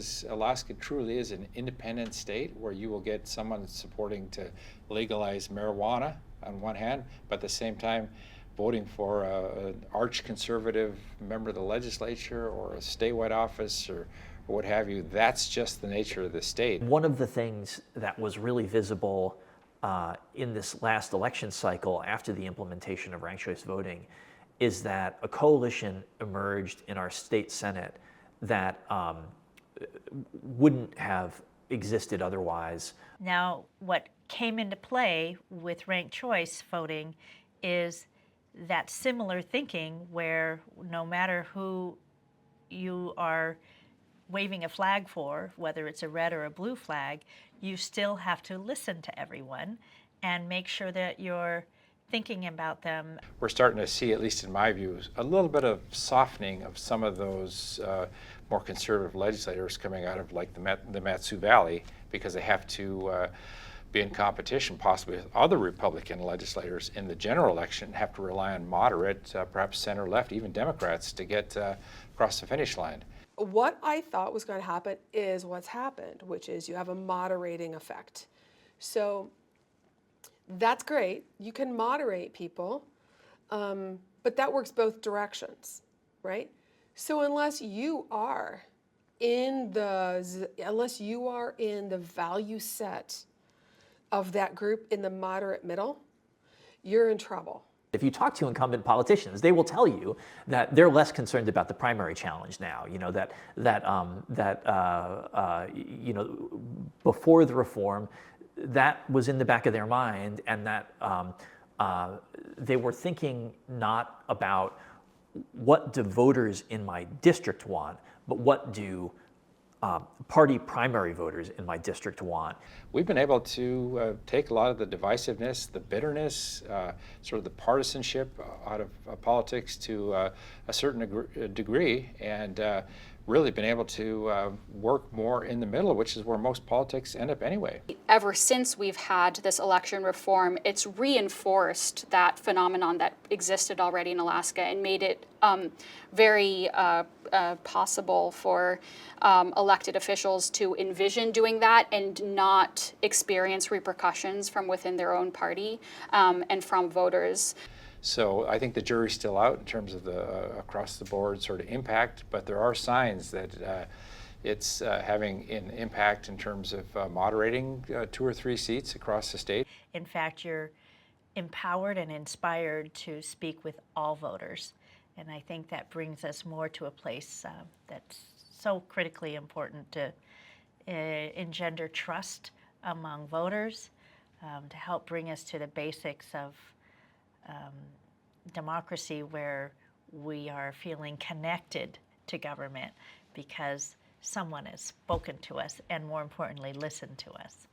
because Alaska truly is an independent state where you will get someone supporting to legalize marijuana on one hand, but at the same time voting for an arch conservative member of the legislature or a statewide office or what have you. That's just the nature of the state. One of the things that was really visible in this last election cycle after the implementation of ranked choice voting is that a coalition emerged in our state Senate that wouldn't have existed otherwise. Now, what came into play with ranked choice voting is that similar thinking where no matter who you are waving a flag for, whether it's a red or a blue flag, you still have to listen to everyone and make sure that you're thinking about them. We're starting to see, at least in my view, a little bit of softening of some of those more conservative legislators coming out of like the Mat-Su Valley, because they have to be in competition possibly with other Republican legislators in the general election, have to rely on moderate, perhaps center left, even Democrats to get across the finish line. What I thought was going to happen is what's happened, which is you have a moderating effect. So that's great. You can moderate people, but that works both directions, right? So unless you are in the value set of that group in the moderate middle, you're in trouble. If you talk to incumbent politicians, they will tell you that they're less concerned about the primary challenge now. You know you know, before the reform, that was in the back of their mind, and that they were thinking not about what do voters in my district want, but what do party primary voters in my district want. We've been able to take a lot of the divisiveness, the bitterness, sort of the partisanship out of politics to a certain degree, and really been able to work more in the middle, which is where most politics end up anyway. Ever since we've had this election reform, it's reinforced that phenomenon that existed already in Alaska and made it very possible for elected officials to envision doing that and not experience repercussions from within their own party and from voters. So I think the jury's still out in terms of the across the board sort of impact, but there are signs that it's having an impact in terms of moderating 2 or 3 seats across the state. In fact, you're empowered and inspired to speak with all voters. And I think that brings us more to a place that's so critically important to engender trust among voters, to help bring us to the basics of democracy, where we are feeling connected to government because someone has spoken to us and, more importantly, listened to us.